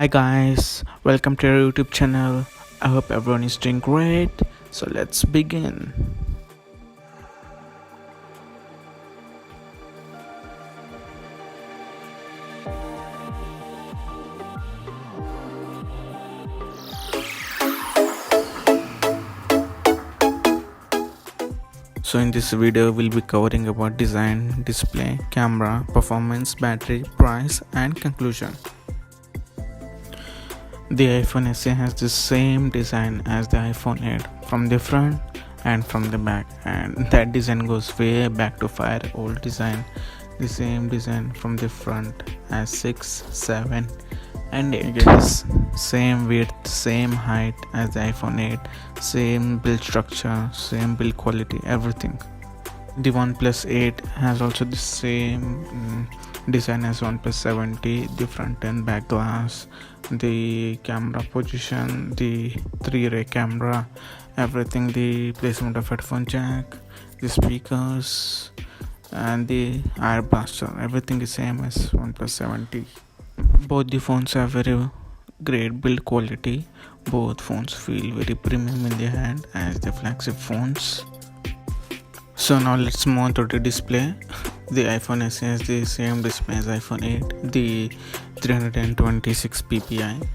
Hi guys, welcome to our YouTube channel. I hope everyone is doing great. So let's begin. So in this video we'll be covering about design, display, camera, performance, battery, price and conclusion. The iPhone SE has the same design as the iPhone 8 from the front and from the back, and that design goes way back to 5-year-old design. The same design from the front as 6, 7 and 8. Yes, same width, same height as the iPhone 8, same build structure, same build quality, everything. The OnePlus 8 has also the same design as OnePlus 70, the front and back glass, the camera position, the 3-ray camera, everything, the placement of headphone jack, the speakers and the air blaster, everything is same as OnePlus 70. Both the phones have very great build quality. Both phones feel very premium in the hand as the flagship phones. So now let's move on to the display. The iPhone SE has the same display as iPhone 8, the 326 ppi.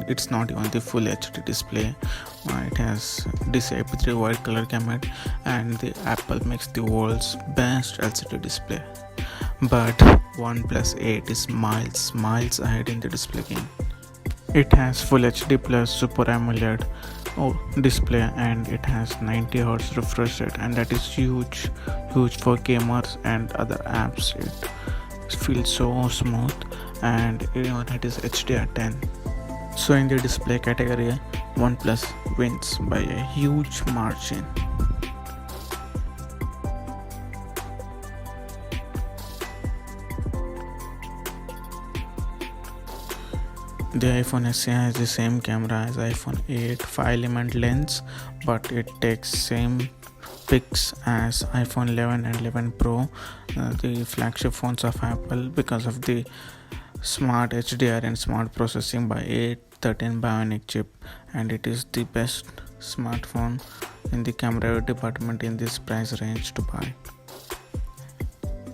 It's not even the full HD display. It has this AP3 white color gamut, and the Apple makes the world's best LCD display. But OnePlus 8 is miles ahead in the display game. It has Full HD plus Super AMOLED display, and it has 90Hz refresh rate, and that is huge for gamers and other apps. It feels so smooth, and even it is HDR10. So in the display category, OnePlus wins by a huge margin. The iPhone SE has the same camera as iPhone 8, 5-element lens, but it takes same pics as iPhone 11 and 11 Pro, the flagship phones of Apple, because of the smart HDR and smart processing by A13 Bionic chip, and it is the best smartphone in the camera department in this price range to buy.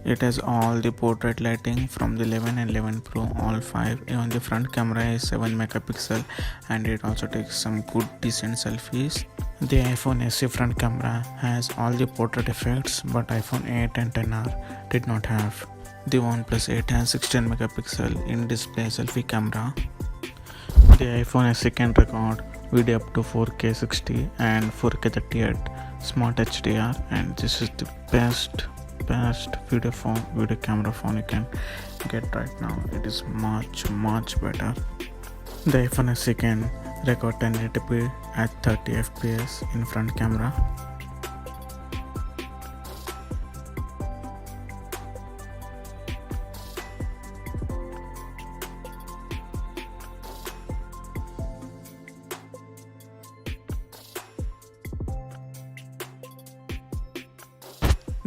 It has all the portrait lighting from the 11 and 11 Pro, all 5. Even the front camera is 7 megapixel, and it also takes some good decent selfies. The iPhone SE front camera has all the portrait effects, but iPhone 8 and 10R did not have. The OnePlus 8 has 16 megapixel in-display selfie camera. The iPhone SE can record video up to 4K 60 and 4K 30 at Smart HDR, and this is the best video camera phone you can get right now. It is much better. The iPhone SE can record 1080p at 30 fps in front camera.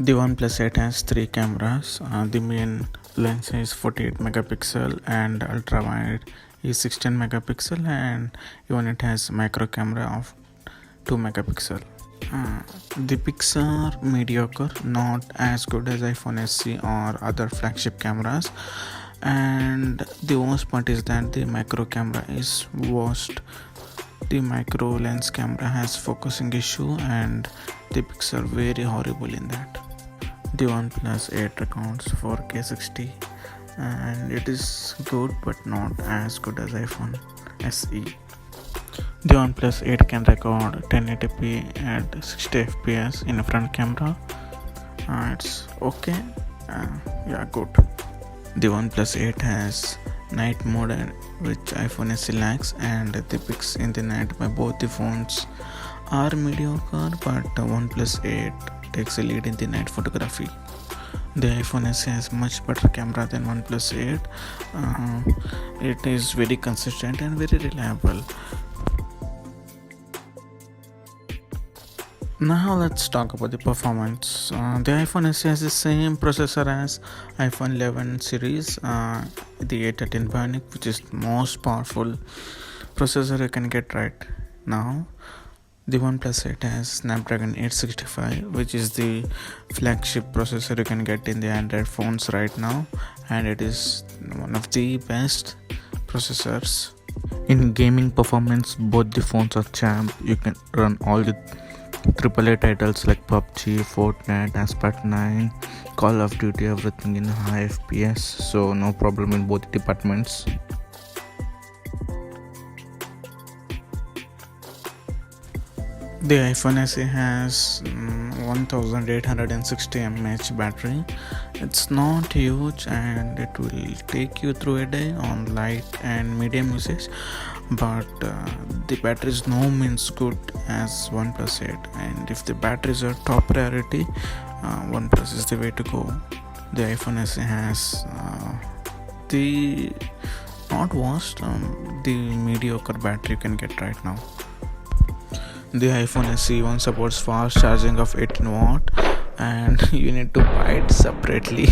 The OnePlus 8 has 3 cameras. The main lens is 48 megapixel and ultra wide is 16 megapixel, and even it has macro camera of 2 megapixel. The pics are mediocre, not as good as iPhone SE or other flagship cameras, and the worst part is that the macro camera is worst. The micro lens camera has focusing issue, and the pics are very horrible in that. The OnePlus 8 records 4K 60, and it is good but not as good as iPhone SE. The OnePlus 8 can record 1080p at 60 fps in a front camera. It's okay, good. The OnePlus 8 has night mode, which iPhone SE lacks, and the pics in the night by both the phones are mediocre, but OnePlus 8 takes a lead in the night photography. The iPhone SE has much better camera than OnePlus 8. It is very consistent and very reliable. Now let's talk about the performance. The iPhone SE has the same processor as iPhone 11 series. the A13 Bionic, which is the most powerful processor you can get right now. The OnePlus 8 has Snapdragon 865, which is the flagship processor you can get in the Android phones right now, and it is one of the best processors. In gaming performance, both the phones are champ. You can run all the AAA titles like PUBG, Fortnite, Asphalt 9, Call of Duty, everything in high FPS, so no problem in both departments. The iPhone SE has 1860 mAh battery. It's not huge and it will take you through a day on light and medium usage, but the battery is no means good as OnePlus 8, and if the battery is a top priority, OnePlus is the way to go. The iPhone SE has the not worst, the mediocre battery you can get right now. The iPhone SE even supports fast charging of 18 watt, and you need to buy it separately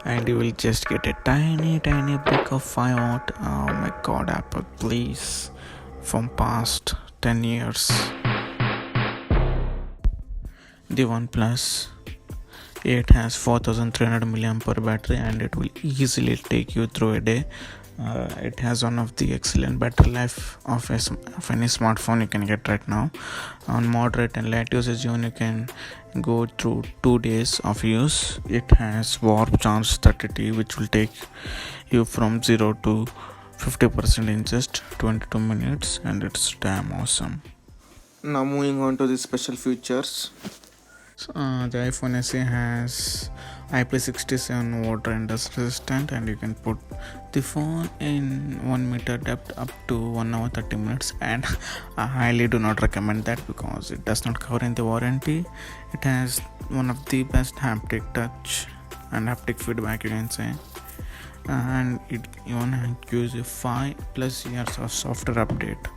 and you will just get a tiny brick of 5 watt. Oh my god, Apple, please, from past 10 years. The OnePlus 8 has 4300 mAh battery and it will easily take you through a day. It has one of the excellent battery life of any smartphone you can get right now. On moderate and light usage zone, you can go through 2 days of use. It has warp charge 30T, which will take you from 0 to 50% in just 22 minutes, and it's damn awesome. Now moving on to the special features. The iPhone SE has IP67 water and dust resistant, and you can put the phone in 1 meter depth up to 1 hour 30 minutes, and I highly do not recommend that because it does not cover in the warranty. It has one of the best haptic touch and haptic feedback, you can say, and it even gives you 5+ years of software update.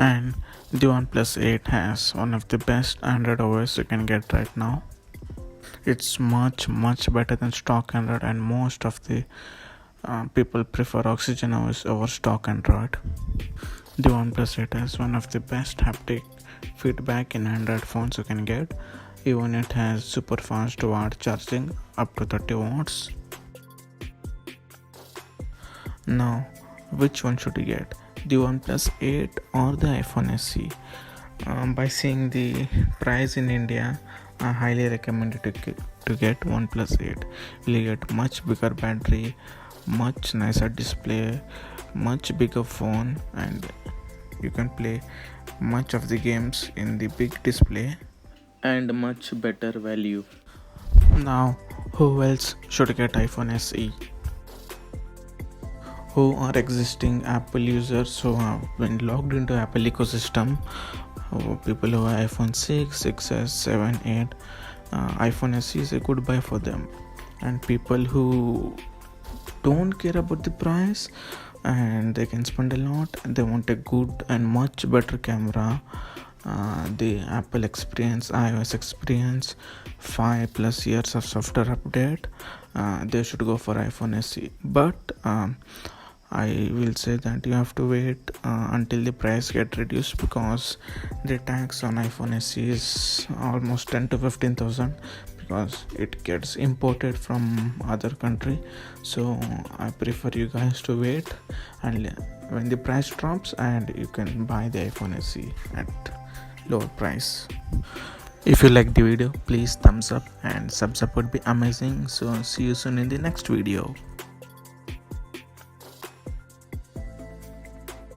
And the OnePlus 8 has one of the best Android OS you can get right now. It's much better than stock Android, and most of the people prefer Oxygen OS over stock Android. The OnePlus 8 has one of the best haptic feedback in Android phones you can get. Even it has super fast watt charging up to 30 watts. Now, which one should you get? The OnePlus 8 or the iPhone SE? By seeing the price in India, I highly recommend you to get OnePlus 8. You'll get much bigger battery, much nicer display, much bigger phone, and you can play much of the games in the big display, and much better value. Now, who else should get iPhone SE? Who are existing Apple users who have been logged into Apple ecosystem, people who have iPhone 6, 6s, 7, 8, iPhone SE is a good buy for them. And people who don't care about the price and they can spend a lot, they want a good and much better camera, the Apple experience, iOS experience, 5+ years of software update, they should go for iPhone SE. But I will say that you have to wait until the price get reduced, because the tax on iPhone SE is almost 10 to 15,000 because it gets imported from other country. So I prefer you guys to wait and when the price drops, and you can buy the iPhone SE at lower price. If you like the video, please thumbs up, and subs up would be amazing. So see you soon in the next video.